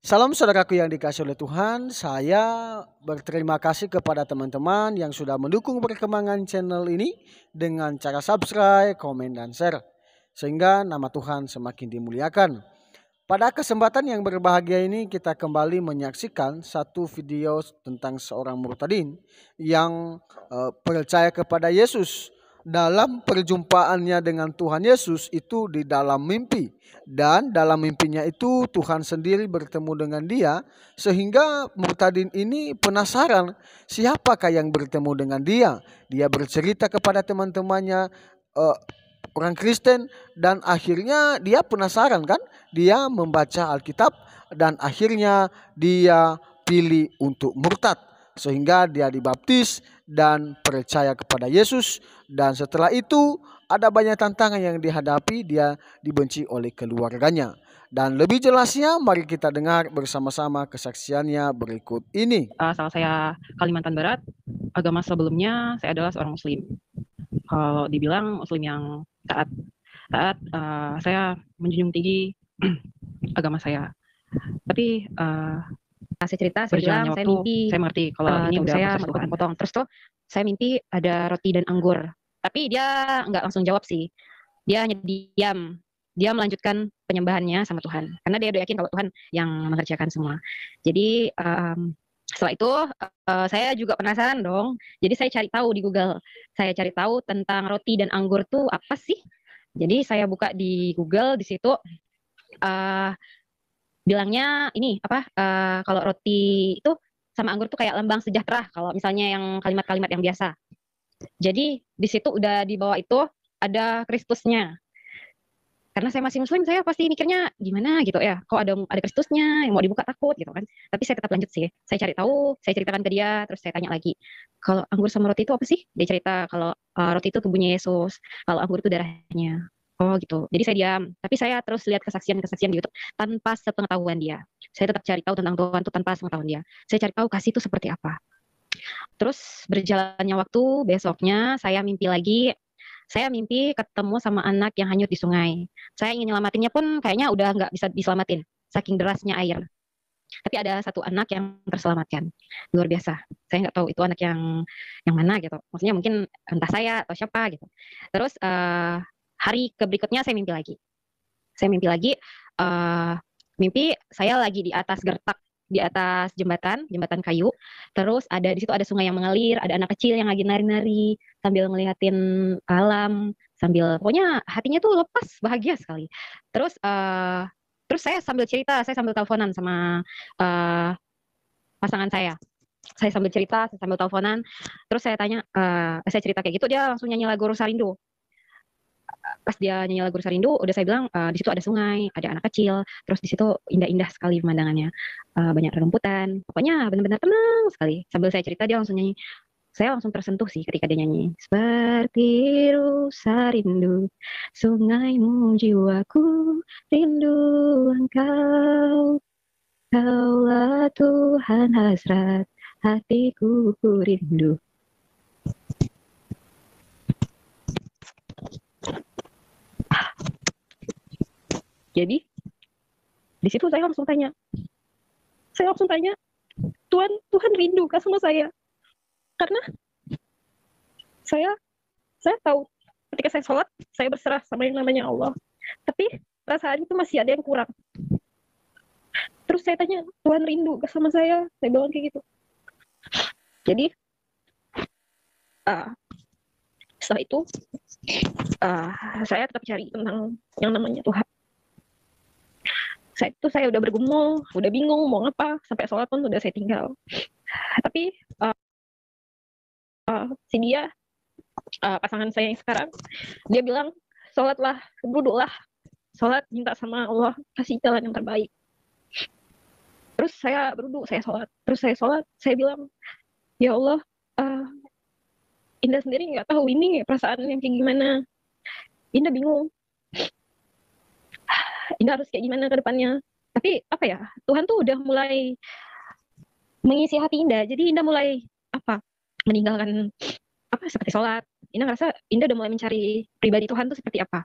Salam saudaraku yang dikasihi oleh Tuhan, saya berterima kasih kepada teman-teman yang sudah mendukung perkembangan channel ini dengan cara subscribe, komen, dan share. Sehingga nama Tuhan semakin dimuliakan. Pada kesempatan yang berbahagia ini kita kembali menyaksikan satu video tentang seorang murtadin yang percaya kepada Yesus. Dalam perjumpaannya dengan Tuhan Yesus itu di dalam mimpi. Dan dalam mimpinya itu Tuhan sendiri bertemu dengan dia. Sehingga murtadin ini penasaran siapakah yang bertemu dengan dia. Dia bercerita kepada teman-temannya orang Kristen. Dan akhirnya dia penasaran kan. Dia membaca Alkitab dan akhirnya dia pilih untuk murtad. Sehingga dia dibaptis dan percaya kepada Yesus. Dan setelah itu ada banyak tantangan yang dihadapi, dia dibenci oleh keluarganya. Dan lebih jelasnya mari kita dengar bersama-sama kesaksiannya berikut ini. Asal saya Kalimantan Barat, agama sebelumnya saya adalah seorang Muslim. Kalau dibilang Muslim yang taat, saya menjunjung tinggi agama saya. Tapi saya cerita, saya berjalannya bilang, saya waktu, mimpi saya mengerti kalau ini udah saya proses masih Tuhan. potong-potong. Terus tuh saya mimpi ada roti dan anggur. Tapi dia nggak langsung jawab sih. Dia hanya diam. Dia melanjutkan penyembahannya sama Tuhan. Karena dia udah yakin kalau Tuhan yang mengerjakan semua. Jadi setelah itu saya juga penasaran dong. Jadi saya cari tahu di Google. Saya cari tahu tentang roti dan anggur tuh apa sih. Jadi saya buka di Google, di situ bilangnya ini apa, kalau roti itu sama anggur tuh kayak lambang sejahtera kalau misalnya yang kalimat-kalimat yang biasa. Jadi di situ udah di bawah itu ada Kristusnya. Karena saya masih Muslim, saya pasti mikirnya gimana gitu ya, kok ada Kristusnya yang mau dibuka takut gitu kan. Tapi saya tetap lanjut sih. Saya cari tahu, saya ceritakan ke dia, terus saya tanya lagi, kalau anggur sama roti itu apa sih? Dia cerita kalau roti itu tubuhnya Yesus, kalau anggur itu darahnya. Oh gitu. Jadi saya diam, tapi saya terus lihat kesaksian-kesaksian di YouTube tanpa sepengetahuan dia. Saya tetap cari tahu tentang Tuhan itu tanpa sepengetahuan dia. Saya cari tahu kasih itu seperti apa. Terus berjalannya waktu, besoknya saya mimpi lagi. Saya mimpi ketemu sama anak yang hanyut di sungai. Saya ingin nyelamatinnya pun kayaknya udah nggak bisa diselamatin, saking derasnya air. Tapi ada satu anak yang terselamatkan. Luar biasa. Saya nggak tahu itu anak yang mana gitu. Maksudnya mungkin entah saya atau siapa gitu. Terus hari berikutnya saya mimpi lagi. Saya mimpi lagi, mimpi saya lagi di atas gertak, di atas jembatan kayu. Terus di situ ada sungai yang mengalir, ada anak kecil yang lagi nari-nari sambil ngeliatin alam, sambil pokoknya hatinya tuh lepas, bahagia sekali. Terus saya sambil cerita, saya sambil teleponan sama pasangan saya. Saya sambil cerita, saya sambil teleponan. Terus saya tanya, saya cerita kayak gitu, dia langsung nyanyi lagu Rosarindu. Pas dia nyanyi lagu Rosarindu, udah saya bilang di situ ada sungai, ada anak kecil, terus di situ indah-indah sekali pemandangannya, banyak rerumputan, pokoknya benar-benar tenang sekali. Sambil saya cerita dia langsung nyanyi, saya langsung tersentuh sih ketika dia nyanyi. Seperti Rosarindu, sungaimu jiwaku rindu engkau, kaulah Tuhan hasrat hatiku rindu. Jadi di situ saya langsung tanya, Tuhan rindu kah sama saya? Karena saya tahu ketika saya sholat, saya berserah sama yang namanya Allah. Tapi perasaan itu masih ada yang kurang. Terus saya tanya, Tuhan rindu kah sama saya? Saya bilang kayak gitu. Jadi setelah itu saya tetap cari tentang yang namanya Tuhan. Saya udah bergumul, udah bingung mau ngapa, sampai sholat pun udah saya tinggal. Tapi si dia, pasangan saya yang sekarang, dia bilang, sholatlah, duduklah, sholat, minta sama Allah, kasih jalan yang terbaik. Terus saya berduduk, saya sholat, saya bilang, ya Allah, Indah sendiri nggak tahu ini perasaan yang kayak gimana. Indah bingung. Indah harus kayak gimana ke depannya. Tapi apa ya, Tuhan tuh udah mulai mengisi hati Indah. Jadi Indah mulai meninggalkan seperti sholat. Indah ngerasa Indah udah mulai mencari pribadi Tuhan tuh seperti apa.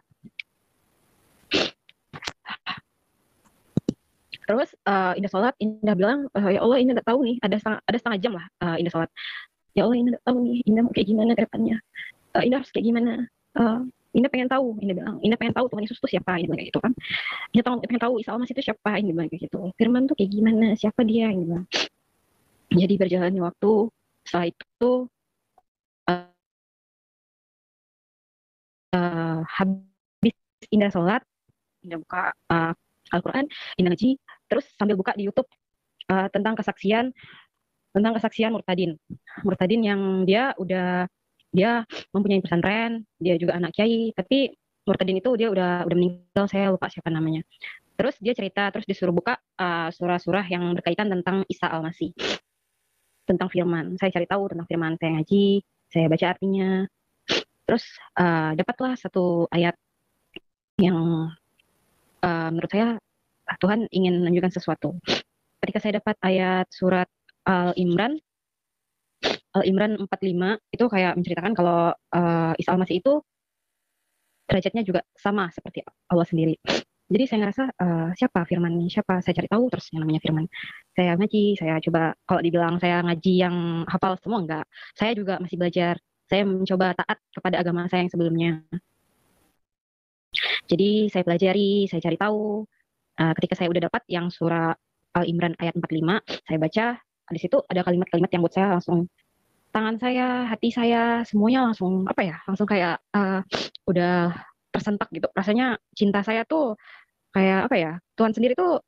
Terus Indah sholat, Indah bilang, ya Allah Indah nggak tahu nih, ada setengah jam lah Indah sholat. Ya Allah Indah nggak tahu nih, Indah mau kayak gimana ke depannya. Indah harus kayak gimana. Eh, Indah pengen tahu, Indah bilang, Indah pengen tahu Tuhan Yesus itu siapa, Indah bilang kayak gitu kan. Indah pengen tahu Isa Al-Masih itu siapa, Indah bilang kayak gitu. Firman tuh kayak gimana, siapa dia, Indah bilang. Jadi berjalannya waktu, setelah itu habis Indah sholat, Indah buka Al-Quran, Indah ngaji, terus sambil buka di YouTube tentang kesaksian Murtadin. Murtadin yang dia mempunyai pesantren, dia juga anak kiai, tapi Murtadin itu dia udah meninggal, saya lupa siapa namanya. Terus dia cerita, terus disuruh buka surah-surah yang berkaitan tentang Isa Al-Masih, tentang firman. Saya cari tahu tentang firman, saya ngaji, saya baca artinya. Terus dapatlah satu ayat yang menurut saya Tuhan ingin menunjukkan sesuatu. Ketika saya dapat ayat surat Al-Imran 45 itu kayak menceritakan kalau Isa Al-Masih itu derajatnya juga sama seperti Allah sendiri. Jadi saya ngerasa siapa firman ini, siapa, saya cari tahu terus yang namanya firman. Saya ngaji, saya coba, kalau dibilang saya ngaji yang hafal semua enggak. Saya juga masih belajar. Saya mencoba taat kepada agama saya yang sebelumnya. Jadi saya pelajari, saya cari tahu. Ketika saya udah dapat yang surah Al-Imran ayat 45, saya baca, di situ ada kalimat-kalimat yang buat saya langsung, tangan saya, hati saya, semuanya langsung apa ya, langsung kayak udah tersentak gitu. Rasanya cinta saya tuh kayak apa ya, Tuhan sendiri tuh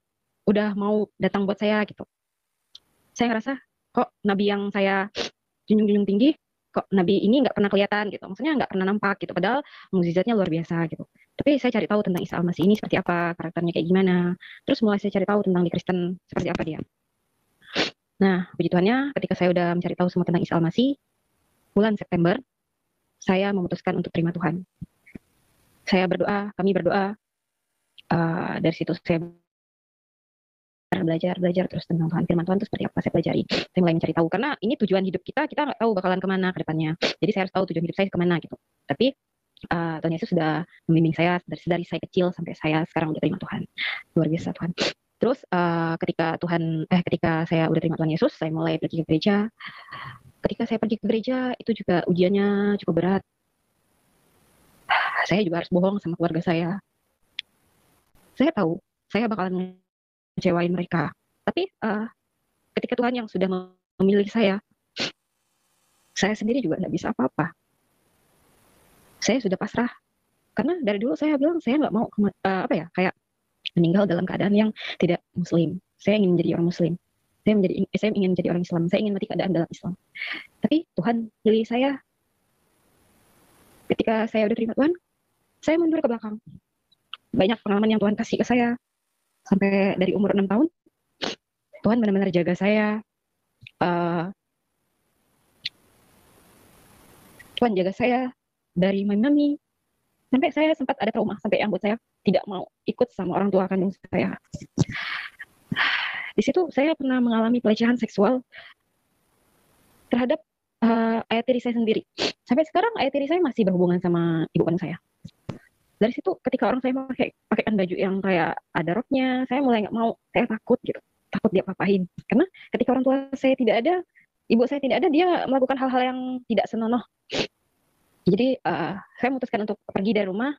udah mau datang buat saya gitu. Saya ngerasa kok nabi yang saya junjung-junjung tinggi, kok nabi ini nggak pernah kelihatan gitu, maksudnya nggak pernah nampak gitu, padahal mukjizatnya luar biasa gitu. Tapi saya cari tahu tentang Isa Al-Masih ini seperti apa, karakternya kayak gimana. Terus mulai saya cari tahu tentang di Kristen seperti apa dia. Nah, puji Tuhannya, ketika saya udah mencari tahu semua tentang Isa Al-Masih, bulan September, saya memutuskan untuk terima Tuhan. Saya berdoa, kami berdoa, dari situ saya belajar terus tentang Tuhan, firman Tuhan itu seperti apa, saya pelajari. Saya mulai mencari tahu, karena ini tujuan hidup kita nggak tahu bakalan kemana ke depannya. Jadi saya harus tahu tujuan hidup saya kemana gitu. Tapi Tuhan Yesus sudah membimbing saya dari saya kecil sampai saya sekarang udah terima Tuhan. Luar biasa Tuhan. Terus ketika saya udah terima Tuhan Yesus, saya mulai pergi ke gereja. Ketika saya pergi ke gereja, itu juga ujiannya cukup berat. Saya juga harus bohong sama keluarga saya. Saya tahu, saya bakalan ngecewain mereka. Tapi ketika Tuhan yang sudah memilih saya sendiri juga nggak bisa apa-apa. Saya sudah pasrah. Karena dari dulu saya bilang saya nggak mau kayak meninggal dalam keadaan yang tidak Muslim. Saya ingin menjadi orang Muslim. Saya ingin menjadi orang Islam. Saya ingin mati keadaan dalam Islam. Tapi Tuhan pilih saya. Ketika saya udah terima Tuhan, saya mundur ke belakang. Banyak pengalaman yang Tuhan kasih ke saya. Sampai dari umur 6 tahun, Tuhan benar-benar jaga saya. Tuhan jaga saya dari mami. Sampai saya sempat ada trauma, sampai yang buat saya tidak mau ikut sama orang tua kandung saya. Di situ saya pernah mengalami pelecehan seksual terhadap ayah tiri saya sendiri. Sampai sekarang ayah tiri saya masih berhubungan sama ibu kandung saya. Dari situ ketika orang saya pakaikan baju yang kayak ada roknya, saya mulai nggak mau, saya takut gitu, takut dia apa-apain. Karena ketika orang tua saya tidak ada, ibu saya tidak ada, dia melakukan hal-hal yang tidak senonoh. Jadi saya memutuskan untuk pergi dari rumah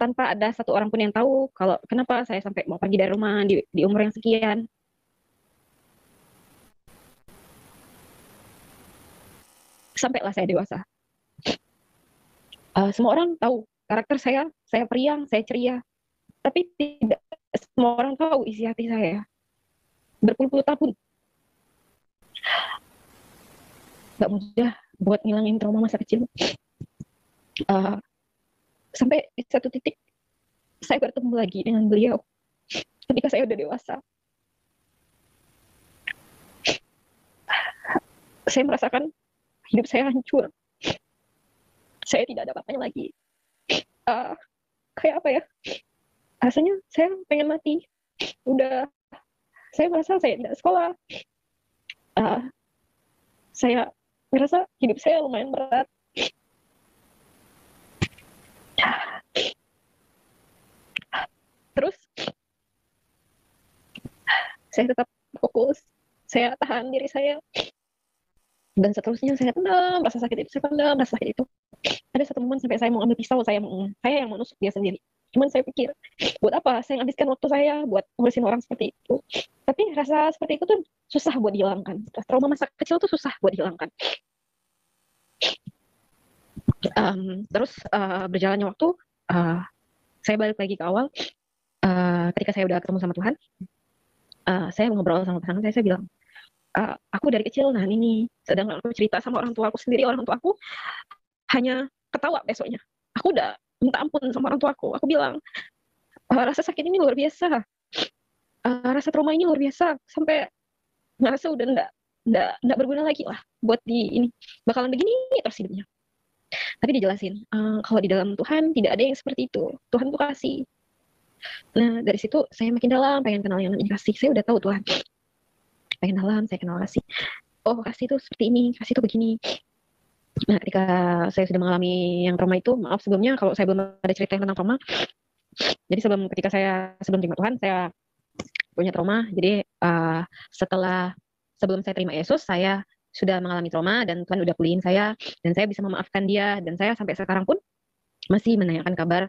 tanpa ada satu orang pun yang tahu kalau kenapa saya sampai mau pergi dari rumah di umur yang sekian. Sampailah saya dewasa. Semua orang tahu karakter saya periang, saya ceria. Tapi tidak semua orang tahu isi hati saya. Berpuluh-puluh tahun. Gak mudah buat ngilangin trauma masa kecil. Sampai di satu titik, saya bertemu lagi dengan beliau. Ketika saya udah dewasa. Saya merasakan hidup saya hancur. Saya tidak ada apa-apanya lagi. Kayak apa ya? Rasanya saya pengen mati. Udah, saya merasa saya tidak sekolah. Saya merasa hidup saya lumayan berat. Terus saya tetap fokus, saya tahan diri saya, dan seterusnya saya pendam rasa sakit itu, saya pendam rasa sakit itu. Ada satu momen sampai saya mau ambil pisau, saya yang mau nusuk dia sendiri. Cuman saya pikir, buat apa saya menghabiskan waktu saya buat ngurusin orang seperti itu. Tapi rasa seperti itu tuh susah buat dihilangkan. Trauma masa kecil tuh susah buat dihilangkan. Terus berjalannya waktu, saya balik lagi ke awal. Ketika saya udah ketemu sama Tuhan, saya ngobrol sama pasangan saya bilang, aku dari kecil nahan ini, sedang aku cerita sama orang tua aku sendiri, orang tua aku hanya ketawa besoknya. Aku udah minta ampun sama orang tua aku bilang, rasa sakit ini luar biasa, rasa trauma ini luar biasa, sampai ngerasa udah enggak berguna lagi lah buat di ini, bakalan begini terus hidupnya. Tapi dijelasin, kalau di dalam Tuhan tidak ada yang seperti itu, Tuhan tuh kasih. Nah dari situ saya makin dalam pengen kenal yang namanya kasih. Saya udah tahu Tuhan, pengen dalam saya kenal kasih. Oh kasih itu seperti ini, kasih itu begini. Nah ketika saya sudah mengalami yang trauma itu, maaf sebelumnya kalau saya belum ada cerita tentang trauma. Jadi ketika saya terima Tuhan, saya punya trauma. Jadi sebelum saya terima Yesus, saya sudah mengalami trauma dan Tuhan udah pulihin saya, dan saya bisa memaafkan dia, dan saya sampai sekarang pun masih menanyakan kabar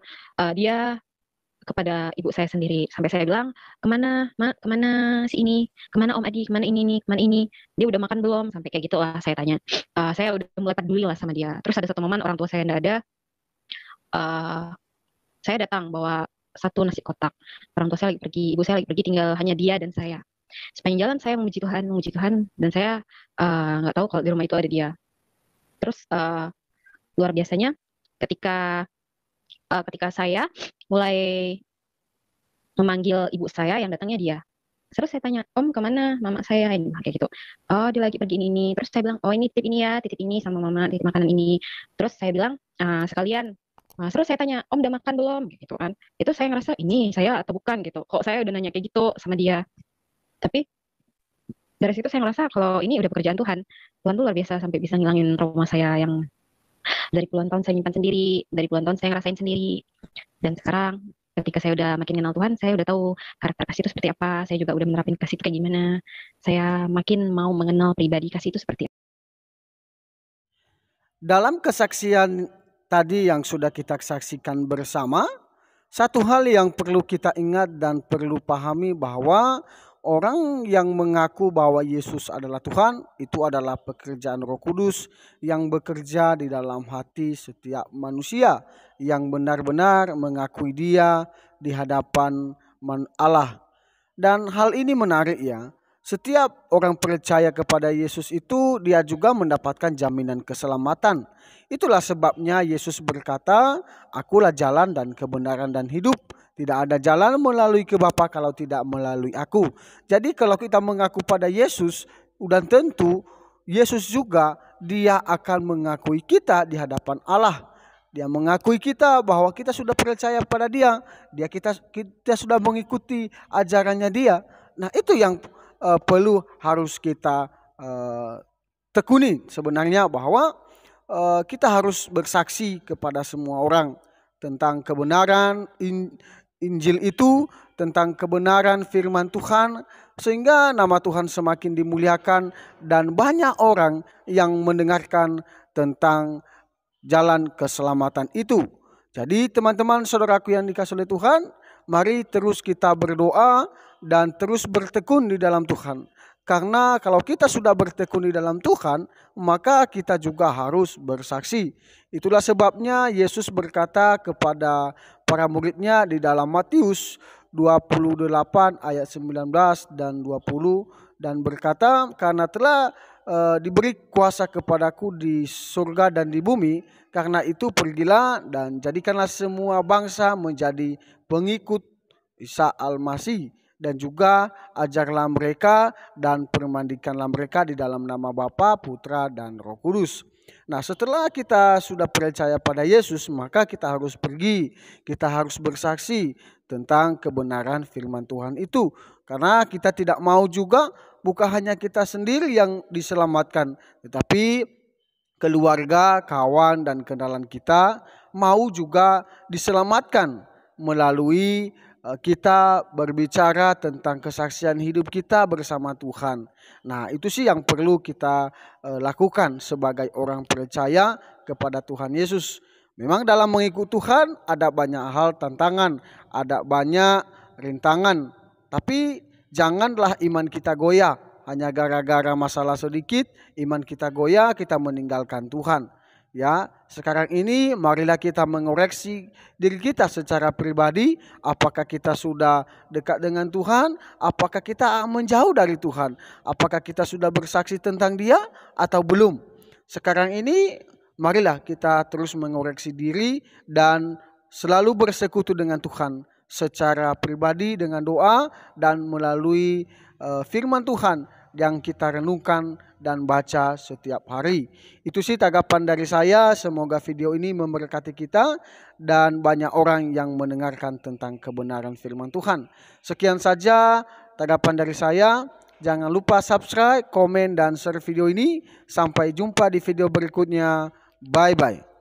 dia kepada ibu saya sendiri. Sampai saya bilang, kemana Mak, kemana si ini, kemana Om Adi, kemana ini nih, kemana ini, dia udah makan belum, sampai kayak gitu lah saya tanya. Saya udah mulai peduli lah sama dia. Terus ada satu momen orang tua saya nggak ada, saya datang bawa satu nasi kotak. Orang tua saya lagi pergi, ibu saya lagi pergi, tinggal hanya dia dan saya. Sepanjang jalan saya memuji Tuhan, dan saya nggak tahu kalau di rumah itu ada dia. Terus luar biasanya ketika saya mulai memanggil ibu saya, yang datangnya dia. Terus saya tanya, Om kemana mama saya ini, kayak gitu. Oh dia lagi pergi ini. Terus saya bilang, oh ini titip ini ya, titip ini sama mama, titip makanan ini. Terus saya bilang sekalian. Terus saya tanya, Om udah makan belum? Gitu kan. Itu saya ngerasa ini saya atau bukan gitu. Kok saya udah nanya kayak gitu sama dia. Tapi dari situ saya ngerasa kalau ini udah pekerjaan Tuhan. Tuhan tuh luar biasa sampai bisa ngilangin trauma saya yang dari puluhan tahun saya nyimpan sendiri, dari puluhan tahun saya ngerasain sendiri. Dan sekarang ketika saya udah makin kenal Tuhan, saya udah tahu karakter kasih itu seperti apa. Saya juga udah menerapin kasih itu kayak gimana. Saya makin mau mengenal pribadi kasih itu seperti apa. Dalam kesaksian tadi yang sudah kita saksikan bersama, satu hal yang perlu kita ingat dan perlu pahami bahwa orang yang mengaku bahwa Yesus adalah Tuhan, itu adalah pekerjaan Roh Kudus yang bekerja di dalam hati setiap manusia yang benar-benar mengakui Dia di hadapan Allah. Dan hal ini menarik ya. Setiap orang percaya kepada Yesus itu dia juga mendapatkan jaminan keselamatan. Itulah sebabnya Yesus berkata, akulah jalan dan kebenaran dan hidup. Tidak ada jalan melalui ke Bapa kalau tidak melalui aku. Jadi kalau kita mengaku pada Yesus, udah tentu Yesus juga dia akan mengakui kita di hadapan Allah. Dia mengakui kita bahwa kita sudah percaya pada dia. Kita sudah mengikuti ajarannya dia. Nah itu yang perlu harus kita tekuni sebenarnya, bahwa kita harus bersaksi kepada semua orang tentang kebenaran Injil itu, tentang kebenaran firman Tuhan, sehingga nama Tuhan semakin dimuliakan dan banyak orang yang mendengarkan tentang jalan keselamatan itu. Jadi teman-teman saudaraku yang dikasihi oleh Tuhan, mari terus kita berdoa dan terus bertekun di dalam Tuhan. Karena kalau kita sudah bertekun di dalam Tuhan, maka kita juga harus bersaksi. Itulah sebabnya Yesus berkata kepada para muridnya di dalam Matius 28 ayat 19 dan 20, dan berkata, karena telah diberi kuasa kepadaku di surga dan di bumi, karena itu pergilah dan jadikanlah semua bangsa menjadi pengikut Isa Al-Masih, dan juga ajarlah mereka dan permandikanlah mereka di dalam nama Bapa, Putra dan Roh Kudus. Nah setelah kita sudah percaya pada Yesus, maka kita harus pergi, kita harus bersaksi tentang kebenaran firman Tuhan itu. Karena kita tidak mau juga bukan hanya kita sendiri yang diselamatkan, tetapi keluarga, kawan dan kenalan kita mau juga diselamatkan melalui kita berbicara tentang kesaksian hidup kita bersama Tuhan. Nah, itu sih yang perlu kita lakukan sebagai orang percaya kepada Tuhan Yesus. Memang dalam mengikut Tuhan ada banyak hal tantangan, ada banyak rintangan. Tapi janganlah iman kita goyah. Hanya gara-gara masalah sedikit, iman kita goyah, kita meninggalkan Tuhan. Ya, sekarang ini marilah kita mengoreksi diri kita secara pribadi. Apakah kita sudah dekat dengan Tuhan? Apakah kita menjauh dari Tuhan? Apakah kita sudah bersaksi tentang Dia atau belum? Sekarang ini marilah kita terus mengoreksi diri dan selalu bersekutu dengan Tuhan secara pribadi dengan doa dan melalui firman Tuhan yang kita renungkan dan baca setiap hari. Itu sih tanggapan dari saya. Semoga video ini memberkati kita dan banyak orang yang mendengarkan tentang kebenaran firman Tuhan. Sekian saja tanggapan dari saya. Jangan lupa subscribe, komen, dan share video ini. Sampai jumpa di video berikutnya. Bye-bye.